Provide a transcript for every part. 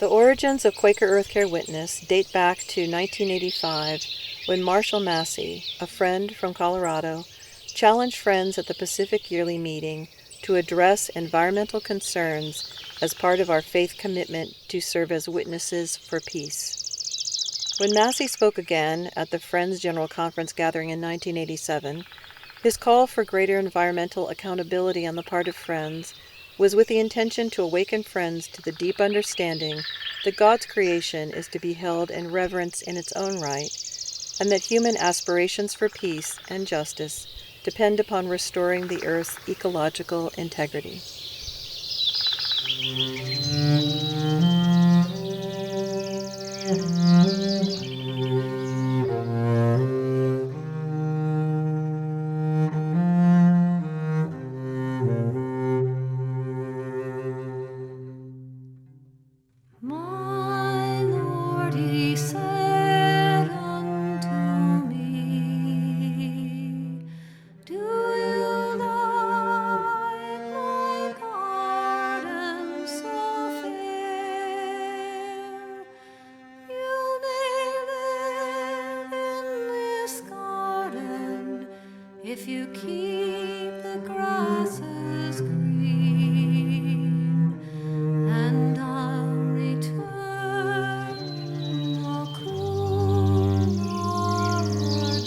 The origins of Quaker Earthcare Witness date back to 1985 when Marshall Massey, a friend from Colorado, challenged friends at the Pacific Yearly Meeting to address environmental concerns as part of our faith commitment to serve as witnesses for peace. When Massey spoke again at the Friends General Conference gathering in 1987, his call for greater environmental accountability on the part of Friends was with the intention to awaken Friends to the deep understanding that God's creation is to be held in reverence in its own right, and that human aspirations for peace and justice depend upon restoring the Earth's ecological integrity. My Lord, he said unto me, do you like my garden so fair? You may live in this garden if you keep the grasses green, and I'll return a cool November day.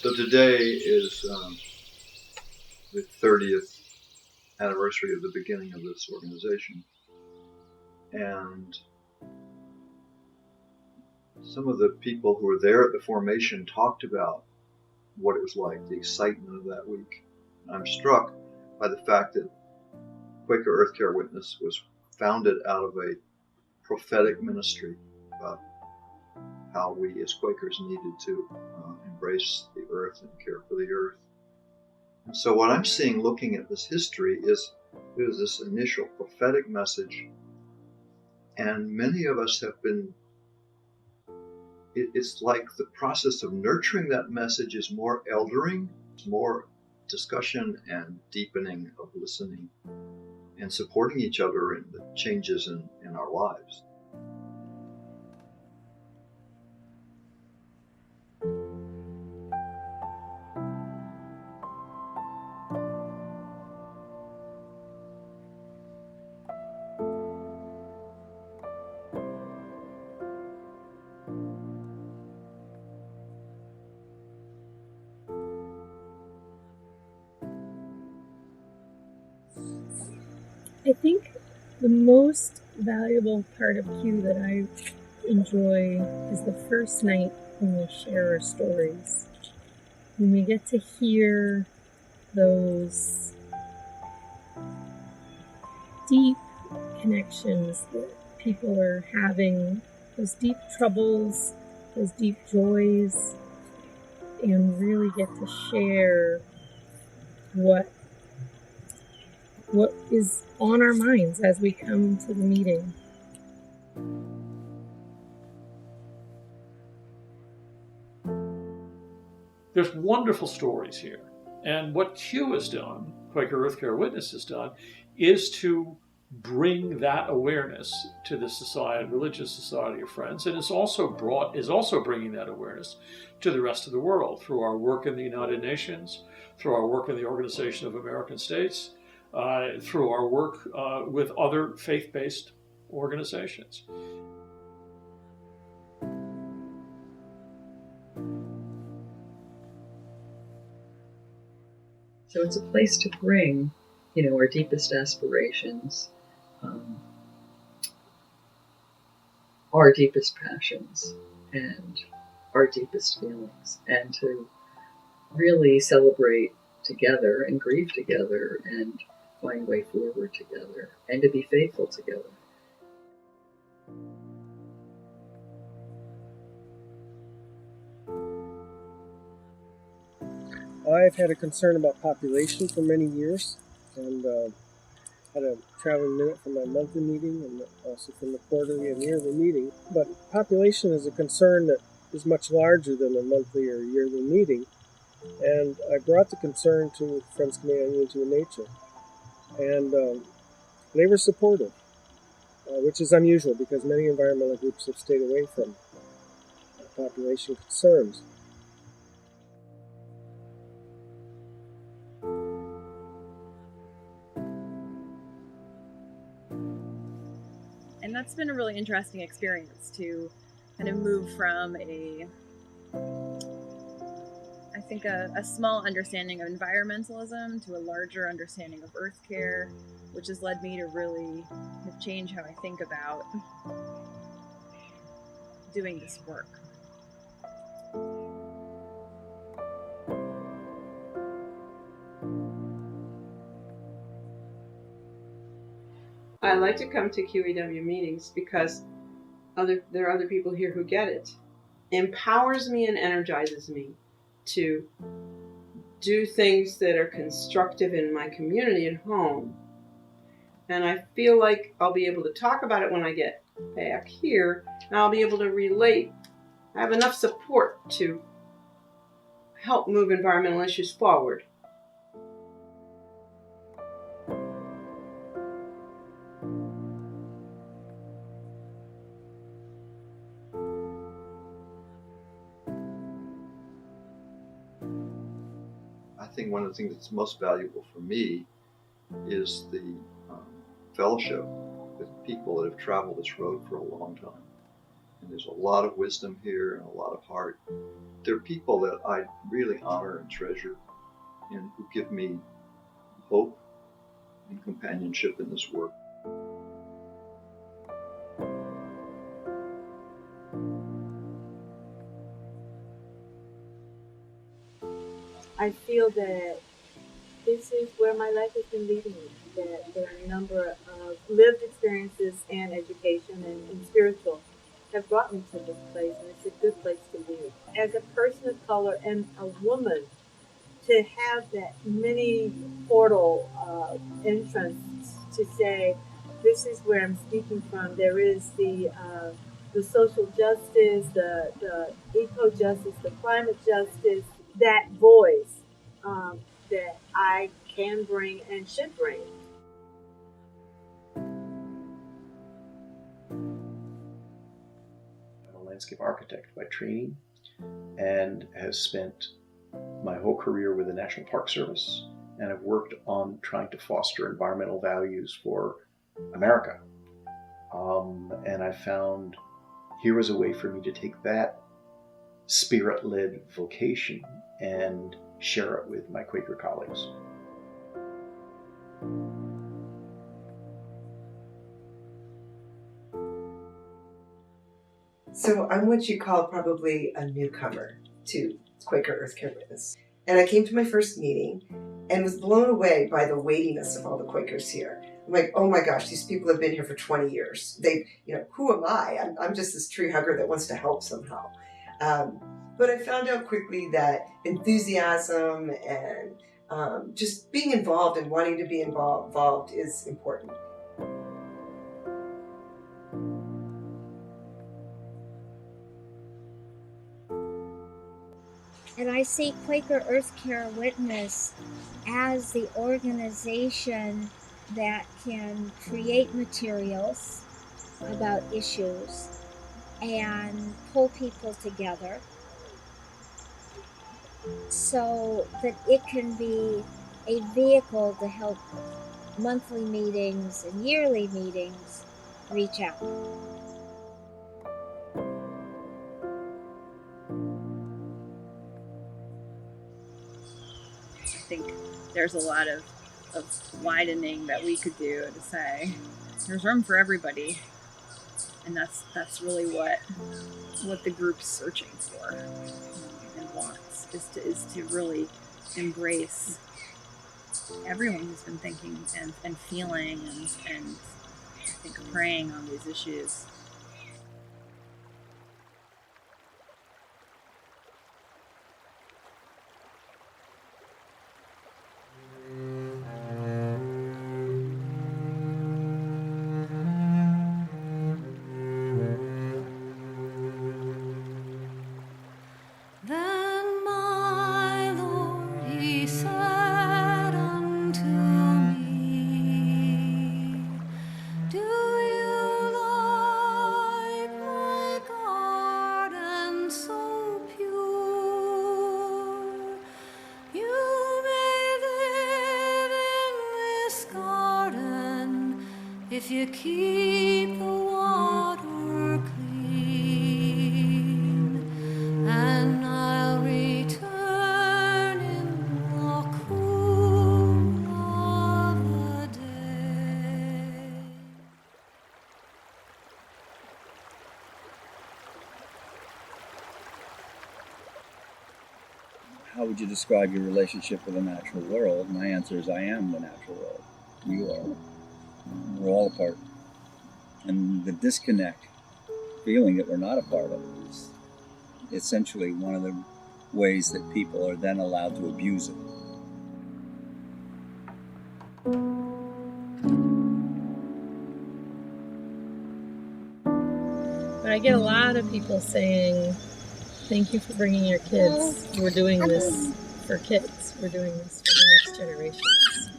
So today is the 30th anniversary of the beginning of this organization, and some of the people who were there at the formation talked about what it was like, the excitement of that week. And I'm struck by the fact that Quaker Earthcare Witness was founded out of a prophetic ministry about how we as Quakers needed to embrace the earth and care for the earth. And so what I'm seeing looking at this history is there's this initial prophetic message, and many of us have been, it's like the process of nurturing that message is more eldering, more discussion and deepening of listening and supporting each other in the changes in our lives. I think the most valuable part of Q that I enjoy is the first night when we share our stories. When we get to hear those deep connections that people are having, those deep troubles, those deep joys, and really get to share what is on our minds as we come to the meeting. There's wonderful stories here. And what Q has done, Quaker Earthcare Witness has done, is to bring that awareness to the society, religious society of Friends, and is also bringing that awareness to the rest of the world through our work in the United Nations, through our work in the Organization of American States, through our work with other faith-based organizations. So it's a place to bring, our deepest aspirations, our deepest passions, and our deepest feelings, and to really celebrate together and grieve together and find a way forward together and to be faithful together. I've had a concern about population for many years, and had a traveling minute from my monthly meeting and also from the quarterly and yearly meeting. But population is a concern that is much larger than a monthly or yearly meeting. And I brought the concern to Friends Canadian Unity with Nature, and they were supportive, which is unusual because many environmental groups have stayed away from population concerns. And that's been a really interesting experience to kind of move from I think a small understanding of environmentalism to a larger understanding of earth care, which has led me to really kind of change how I think about doing this work. I like to come to QEW meetings because there are other people here who get it. Empowers me and energizes me to do things that are constructive in my community and home. And I feel like I'll be able to talk about it when I get back here, and I'll be able to relate. I have enough support to help move environmental issues forward. I think one of the things that's most valuable for me is the fellowship with people that have traveled this road for a long time. And there's a lot of wisdom here and a lot of heart. They're people that I really honor and treasure and who give me hope and companionship in this work. I feel that this is where my life has been leading me, that there are a number of lived experiences and education and spiritual have brought me to this place, and it's a good place to be. As a person of color and a woman, to have that mini portal entrance to say, this is where I'm speaking from. There is the social justice, the eco-justice, the climate justice, that voice that I can bring and should bring. I'm a landscape architect by training and have spent my whole career with the National Park Service, and I've worked on trying to foster environmental values for America. And I found here was a way for me to take that spirit-led vocation and share it with my Quaker colleagues. So I'm what you call probably a newcomer to Quaker Earthcare Witness. And I came to my first meeting and was blown away by the weightiness of all the Quakers here. I'm like, oh my gosh, these people have been here for 20 years. Who am I? I'm just this tree hugger that wants to help somehow. But I found out quickly that enthusiasm and just being involved and wanting to be involved is important. And I see Quaker Earthcare Witness as the organization that can create materials about issues and pull people together so that it can be a vehicle to help monthly meetings and yearly meetings reach out. I think there's a lot of widening that we could do to say there's room for everybody, and that's really what the group's searching for and wants is to really embrace everyone who's been thinking and feeling and I think praying on these issues. Then my Lord if you keep the water clean, and I'll return in the cool of the day. How would you describe your relationship with the natural world? My answer is I am the natural world. You are. We're all a part. And the disconnect, feeling that we're not a part of it, is essentially one of the ways that people are then allowed to abuse it. But I get a lot of people saying, thank you for bringing your kids. We're doing this for kids. We're doing this for the next generations.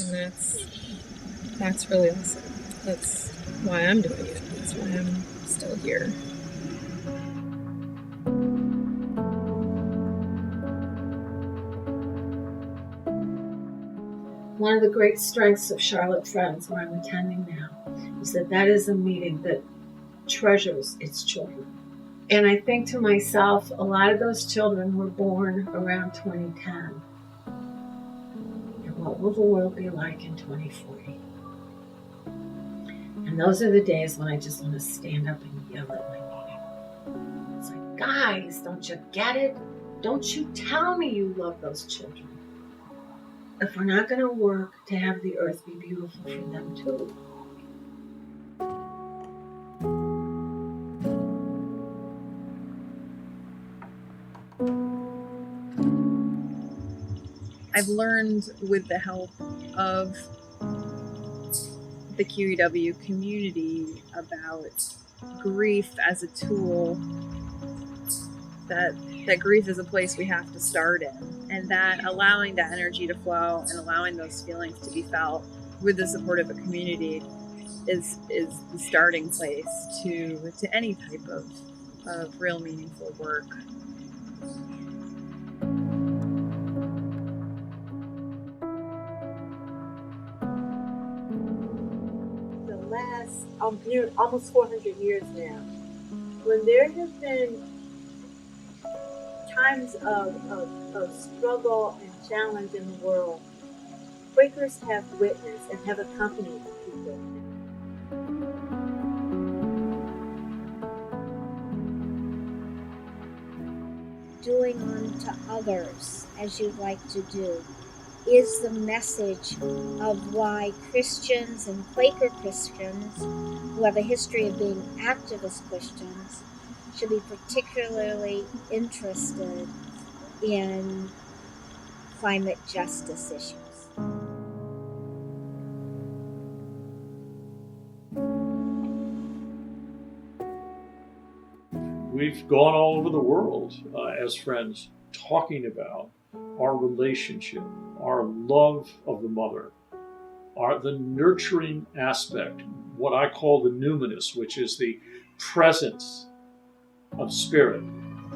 And that's really awesome. That's why I'm doing it. That's why I'm still here. One of the great strengths of Charlotte Friends, where I'm attending now, is that is a meeting that treasures its children. And I think to myself, a lot of those children were born around 2010. And what will the world be like in 2040? And those are the days when I just want to stand up and yell at my meeting. It's like, guys, don't you get it? Don't you tell me you love those children. If we're not going to work to have the earth be beautiful for them too. I've learned with the help of the QEW community about grief as a tool, that grief is a place we have to start in, and that allowing that energy to flow and allowing those feelings to be felt with the support of a community is the starting place to any type of real meaningful work. The last almost 400 years now, when there have been times of struggle and challenge in the world, Quakers have witnessed and have accompanied people. Doing unto others as you like to do is the message of why Christians and Quaker Christians, who have a history of being activist Christians, should be particularly interested in climate justice issues. We've gone all over the world as friends talking about our relationship, our love of the mother, the nurturing aspect, what I call the numinous, which is the presence of spirit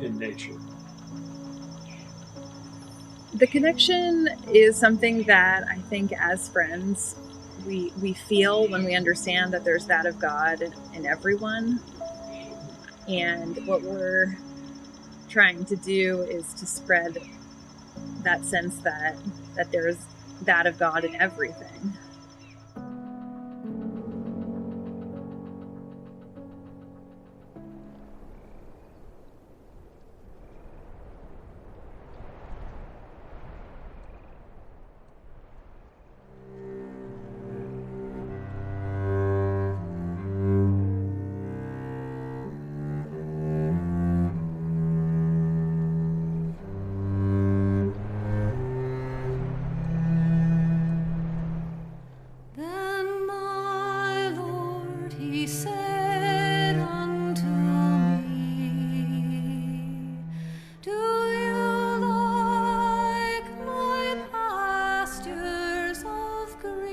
in nature. The connection is something that I think as friends we feel when we understand that there's that of God in everyone. And what we're trying to do is to spread that sense that there's that of God in everything. Then my Lord, he said unto me, do you like my pastures of green?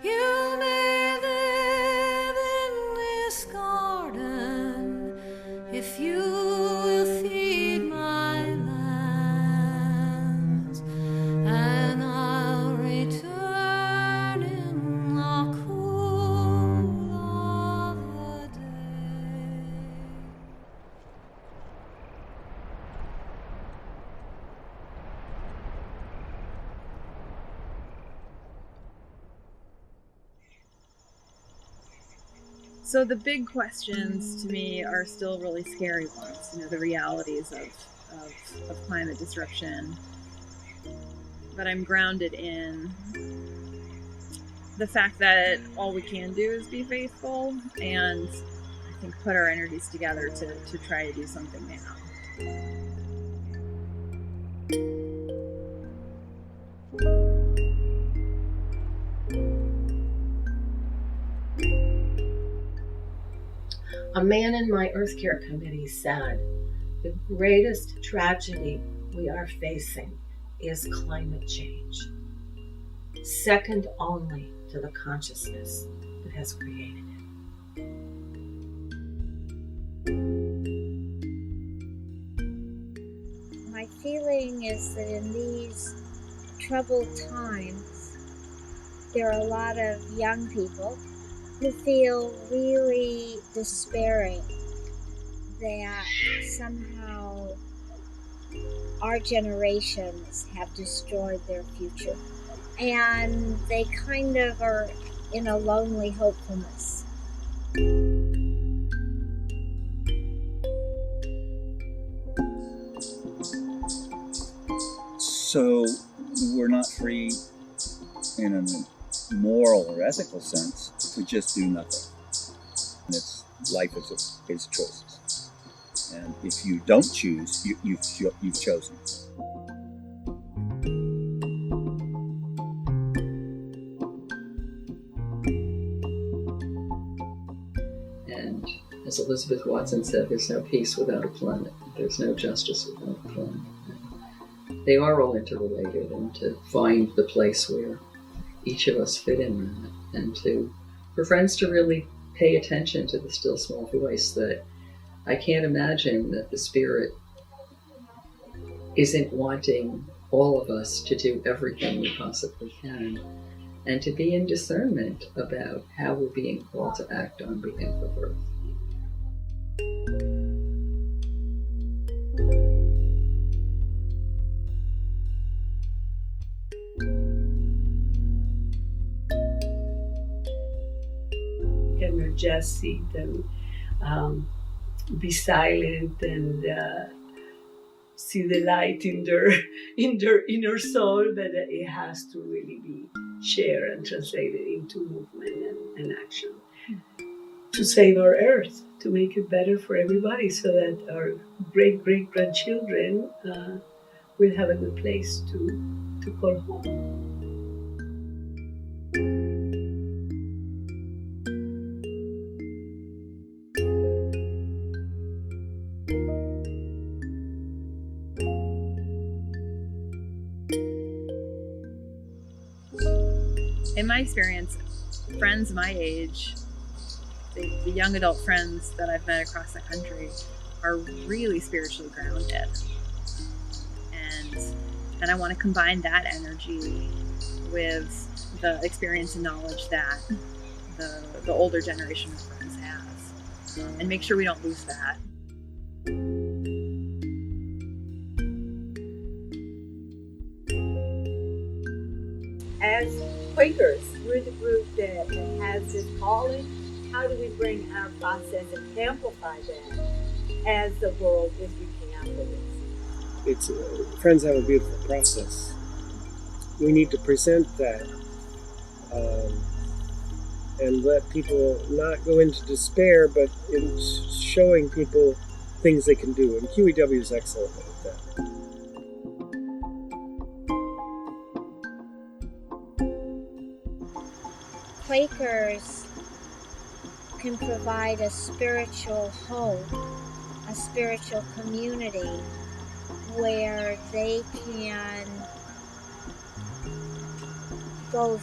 You may live in this garden if you will feed my lambs, and I So the big questions to me are still really scary ones, the realities of climate disruption. But I'm grounded in the fact that all we can do is be faithful, and I think put our energies together to try to do something now. A man in my Earthcare committee said, the greatest tragedy we are facing is climate change, second only to the consciousness that has created it. My feeling is that in these troubled times, there are a lot of young people who feel really despairing that somehow our generations have destroyed their future. And they kind of are in a lonely hopefulness. So we're not free in a moral or ethical sense to just do nothing. And life is choices. And if you don't choose, you've chosen. And as Elizabeth Watson said, there's no peace without a planet. There's no justice without a planet. And they are all interrelated, and to find the place where each of us fit in that, and for friends to really pay attention to the still small voice, that I can't imagine that the Spirit isn't wanting all of us to do everything we possibly can, and to be in discernment about how we're being called to act on behalf of Earth. Cannot just sit and be silent and see the light in their inner soul, but it has to really be shared and translated into movement and action to save our Earth, to make it better for everybody, so that our great-great-grandchildren will have a good place to call home. In my experience, friends my age, the young adult friends that I've met across the country, are really spiritually grounded. And I want to combine that energy with the experience and knowledge that the older generation of friends has, and make sure we don't lose that. As Quakers, we're the group that has this calling. How do we bring our process and amplify that as the world is reaching out for this? Friends have a beautiful process. We need to present that and let people not go into despair, but in showing people things they can do. And QEW is excellent at that. Quakers can provide a spiritual home, a spiritual community where they can go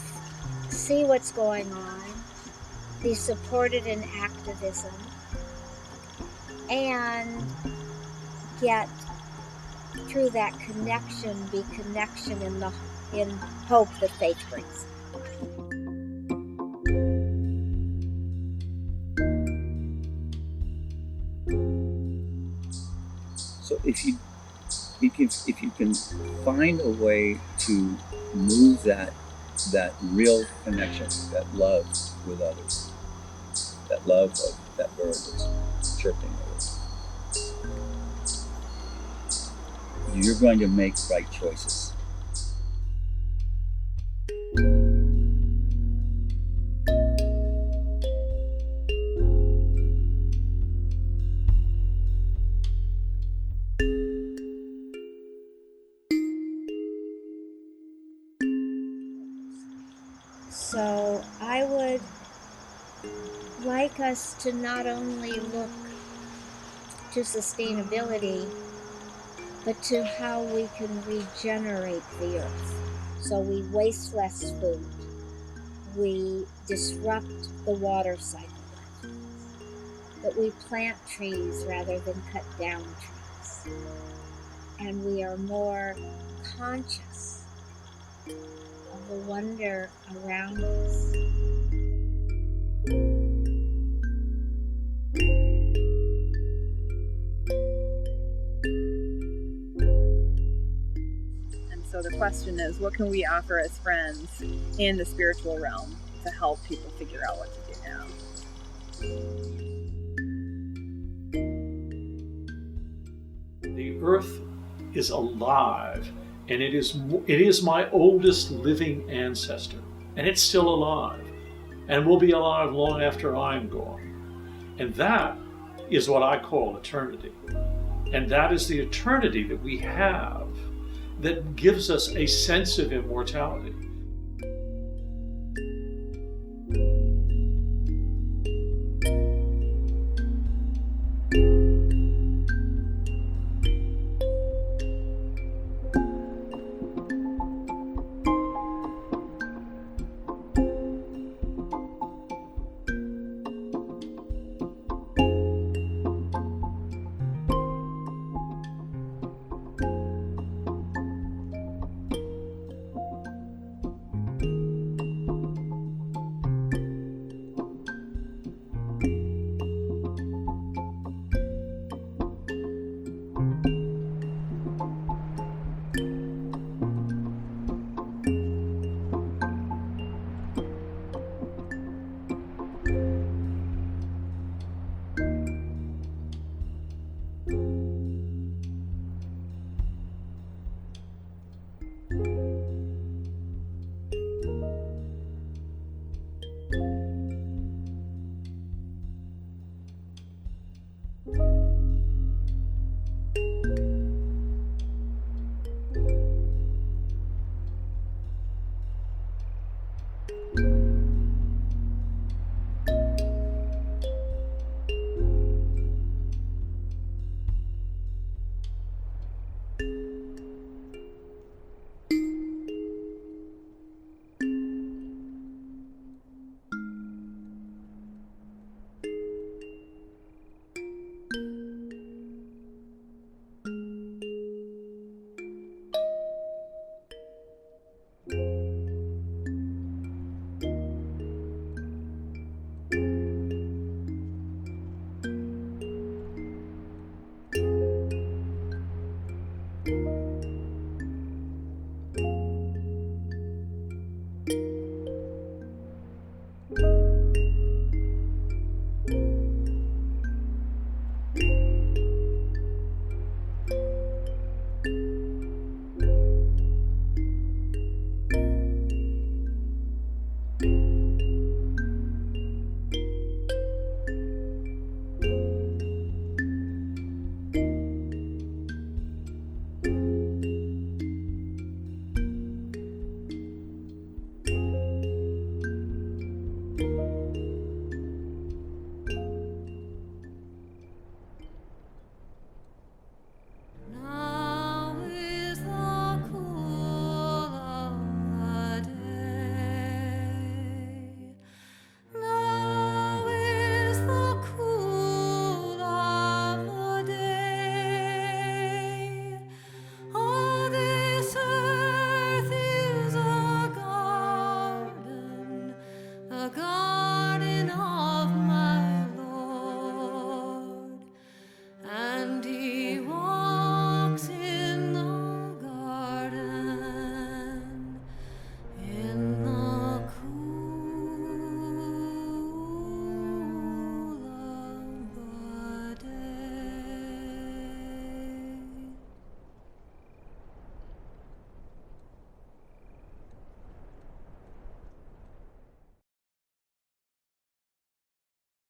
see what's going on, be supported in activism, and get through that connection, be connection in hope that faith brings. So if you can find a way to move that real connection, that love with others, that love of that bird that's chirping over. You're going to make right choices. So I would like us to not only look to sustainability, but to how we can regenerate the earth. So we waste less food, we disrupt the water cycle, that we plant trees rather than cut down trees, and we are more conscious of the wonder around us. So the question is, what can we offer as friends in the spiritual realm to help people figure out what to do now? The earth is alive, and it is my oldest living ancestor, and it's still alive, and will be alive long after I'm gone. And that is what I call eternity. And that is the eternity that we have that gives us a sense of immortality.